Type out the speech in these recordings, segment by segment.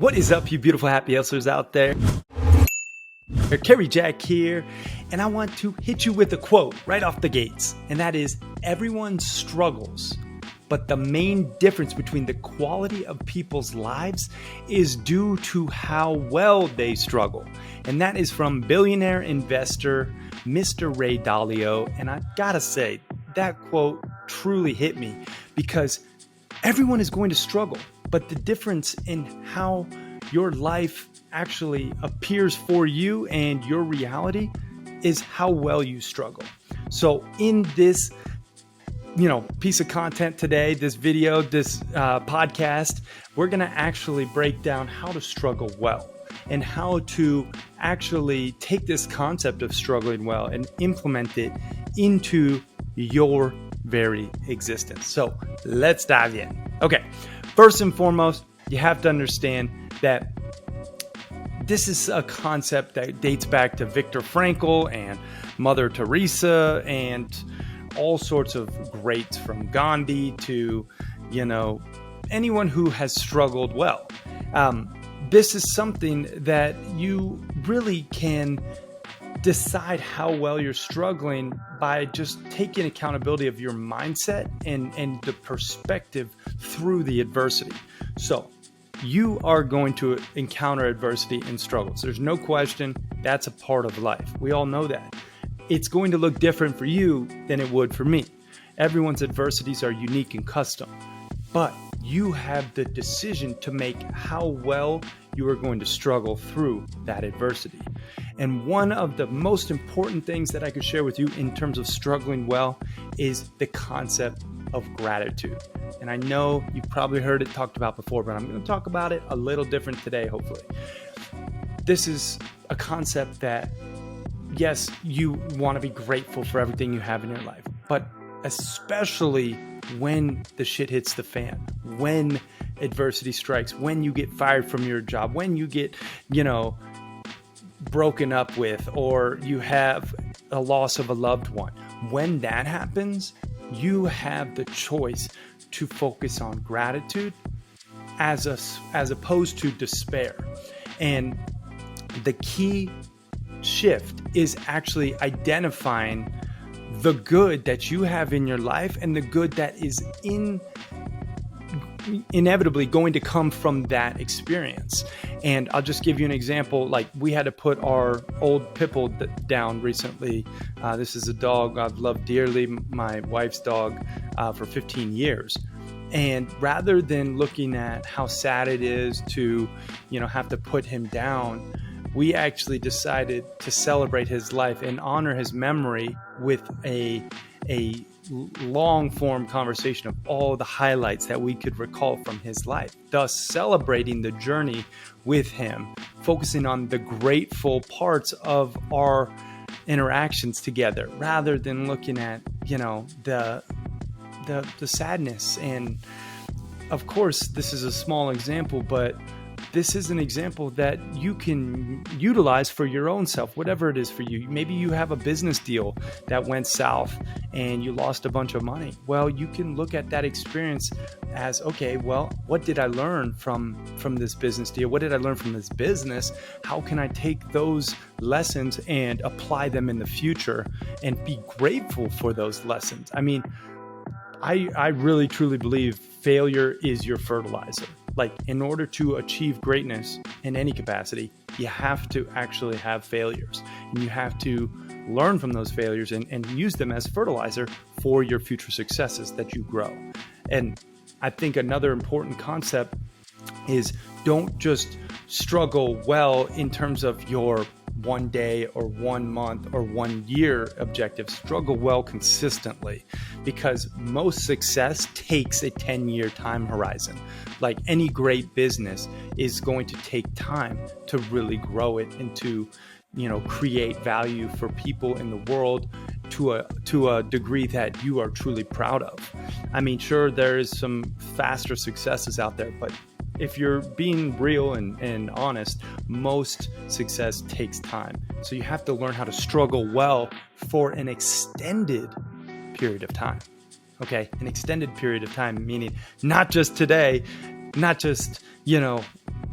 What is up, you beautiful happy hustlers out there? Cary Jack here, and I want to hit you with a quote right off the gates, and that is, everyone struggles, but the main difference between the quality of people's lives is due to how well they struggle. And that is from billionaire investor Mr. Ray Dalio, and I gotta say, that quote truly hit me because everyone is going to struggle, but the difference in how your life actually appears for you and your reality is how well you struggle. So in this, piece of content today, this video, this podcast, we're going to actually break down how to struggle well and how to actually take this concept of struggling well and implement it into your very existence. So let's dive in. Okay, first and foremost, you have to understand that this is a concept that dates back to Viktor Frankl and Mother Teresa and all sorts of greats from Gandhi to, anyone who has struggled well. This is something that you really can decide how well you're struggling by just taking accountability of your mindset and the perspective through the adversity. So you are going to encounter adversity and struggles. There's no question that's a part of life. We all know that. It's going to look different for you than it would for me. Everyone's adversities are unique and custom, but you have the decision to make how well you are going to struggle through that adversity. And one of the most important things that I could share with you in terms of struggling well is the concept of gratitude. And I know you've probably heard it talked about before, but I'm going to talk about it a little different today, hopefully. This is a concept that, yes, you want to be grateful for everything you have in your life, but especially when the shit hits the fan, when adversity strikes, when you get fired from your job, when you get, broken up with, or you have a loss of a loved one. When that happens, you have the choice to focus on gratitude as opposed to despair. And the key shift is actually identifying the good that you have in your life and the good that is inevitably going to come from that experience. And I'll just give you an example. Like, we had to put our old Pipple down recently. This is a dog I've loved dearly, my wife's dog, for 15 years. And rather than looking at how sad it is to, have to put him down, we actually decided to celebrate his life and honor his memory with a long form conversation of all the highlights that we could recall from his life, thus celebrating the journey with him, focusing on the grateful parts of our interactions together rather than looking at, the sadness. And of course, this is a small example, but this is an example that you can utilize for your own self, whatever it is for you. Maybe you have a business deal that went south and you lost a bunch of money. Well, you can look at that experience as, okay, well, what did I learn from this business deal? What did I learn from this business? How can I take those lessons and apply them in the future and be grateful for those lessons? I mean, I really truly believe failure is your fertilizer. Like, in order to achieve greatness in any capacity, you have to actually have failures, and you have to learn from those failures and use them as fertilizer for your future successes that you grow. And I think another important concept is, don't just struggle well in terms of your 1 day or 1 month or 1 year objectives. Struggle well consistently, because most success takes a 10-year time horizon. Like, any great business is going to take time to really grow it and to, create value for people in the world to a degree that you are truly proud of. I mean, sure, there is some faster successes out there, but if you're being real and honest, most success takes time. So you have to learn how to struggle well for an extended period of time. Okay, an extended period of time, meaning not just today, not just,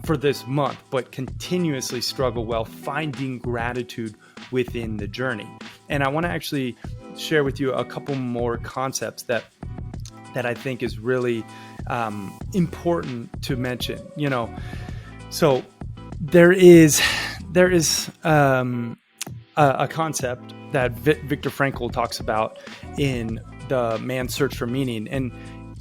for this month, but continuously struggle well, finding gratitude within the journey. And I want to actually share with you a couple more concepts that I think is really important to mention. So there is a concept that Viktor Frankl talks about in The Man's Search for Meaning. And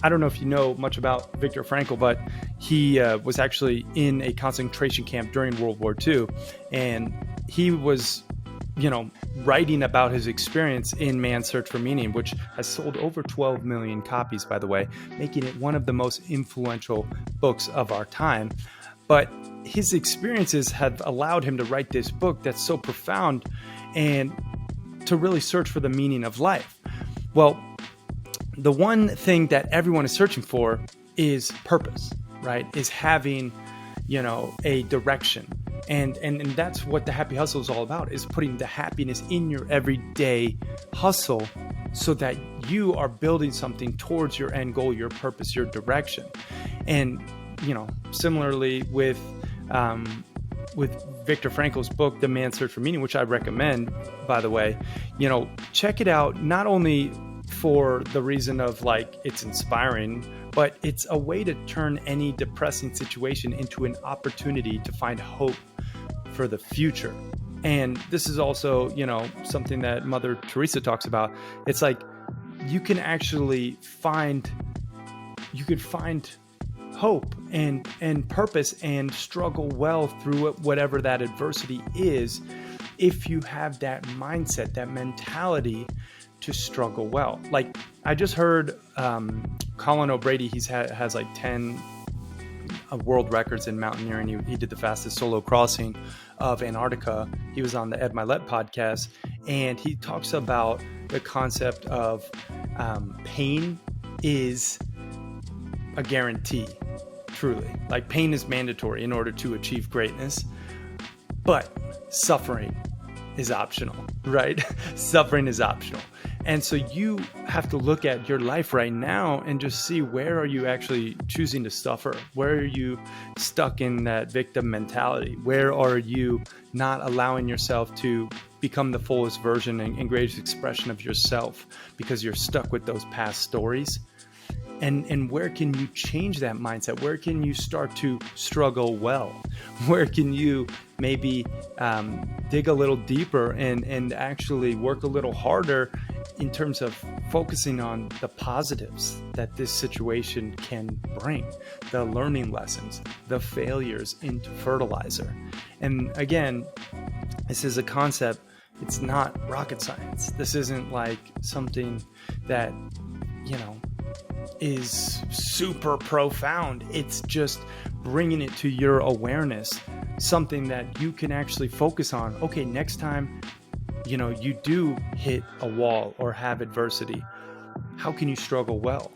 I don't know if you know much about Viktor Frankl, but he was actually in a concentration camp during World War II. And he was, writing about his experience in Man's Search for Meaning, which has sold over 12 million copies, by the way, making it one of the most influential books of our time. But his experiences have allowed him to write this book that's so profound and to really search for the meaning of life. Well, the one thing that everyone is searching for is purpose, right? Is having, a direction. And that's what the Happy Hustle is all about, is putting the happiness in your everyday hustle so that you are building something towards your end goal, your purpose, your direction. And, similarly with Viktor Frankl's book, The Man's Search for Meaning, which I recommend, by the way, check it out, not only for the reason of it's inspiring, but it's a way to turn any depressing situation into an opportunity to find hope for the future. And this is also, something that Mother Teresa talks about. It's like you can actually find hope and purpose and struggle well through whatever that adversity is, if you have that mindset, that mentality to struggle well. Like I just heard Colin OBrady, has 10 world records in mountaineering. He did the fastest solo crossing of Antarctica. He was on the Mylett podcast, and he talks about the concept of pain is a guarantee, truly. Like pain is mandatory in order to achieve greatness, but suffering is optional, right? Suffering is optional. And so you have to look at your life right now and just see, where are you actually choosing to suffer? Where are you stuck in that victim mentality? Where are you not allowing yourself to become the fullest version and greatest expression of yourself because you're stuck with those past stories? And where can you change that mindset? Where can you start to struggle well? Where can you maybe dig a little deeper and actually work a little harder in terms of focusing on the positives that this situation can bring, the learning lessons, the failures into fertilizer? And again, this is a concept. It's not rocket science. This isn't like something that, is super profound. It's just bringing it to your awareness, something that you can actually focus on. Okay, next time, you do hit a wall or have adversity, how can you struggle well,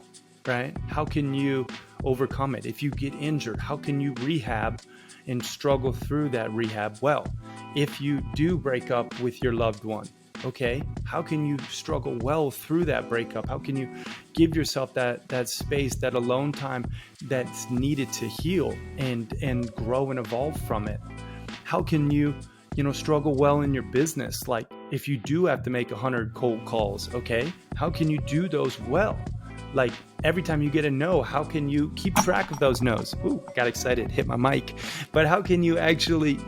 right? How can you overcome it? If you get injured, how can you rehab and struggle through that rehab well? If you do break up with your loved one, okay, how can you struggle well through that breakup? How can you give yourself that space, that alone time that's needed to heal and grow and evolve from it? How can you, struggle well in your business? Like if you do have to make 100 cold calls, okay, how can you do those well? Like every time you get a no, how can you keep track of those no's? Ooh, got excited, hit my mic. But how can you actually,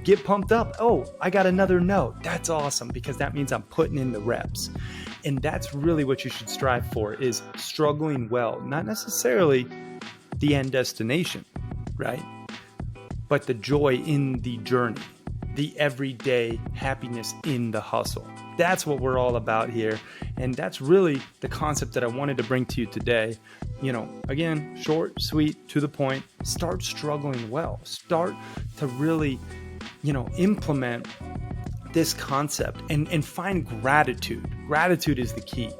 get pumped up? Oh, I got another no. That's awesome, because that means I'm putting in the reps. And that's really what you should strive for, is struggling well, not necessarily the end destination, right? But the joy in the journey, the everyday happiness in the hustle. That's what we're all about here. And that's really the concept that I wanted to bring to you today. Again, short, sweet, to the point. Start struggling well. Start to really, implement this concept and find gratitude. Gratitude is the key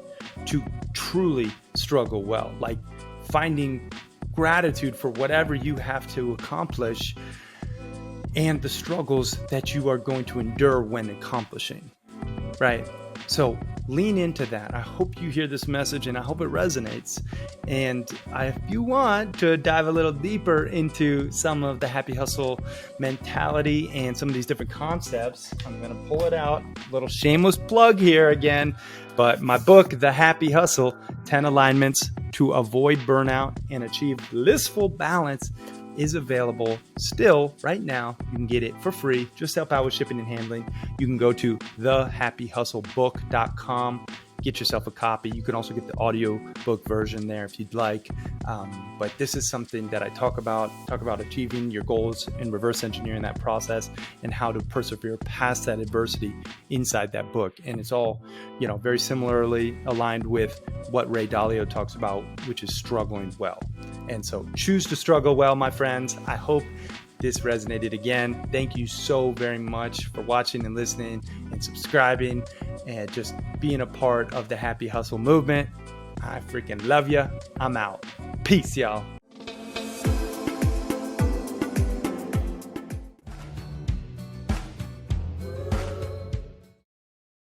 to truly struggle well. Like finding gratitude for whatever you have to accomplish and the struggles that you are going to endure when accomplishing. Right. So lean into that. I hope you hear this message and I hope it resonates. And if you want to dive a little deeper into some of the happy hustle mentality and some of these different concepts, I'm going to pull it out. Little shameless plug here again. But my book, The Happy Hustle, 10 Alignments to Avoid Burnout and Achieve Blissful Balance, is available still right now. You can get it for free. Just help out with shipping and handling. You can go to thehappyhustlebook.com. Get yourself a copy. You can also get the audio book version there if you'd like. But this is something that I talk about achieving your goals and reverse engineering that process and how to persevere past that adversity inside that book. And it's all, very similarly aligned with what Ray Dalio talks about, which is struggling well. And so choose to struggle well, my friends. I hope this resonated again. Thank you so very much for watching and listening and subscribing and just being a part of the Happy Hustle movement. I freaking love you. I'm out. Peace, y'all.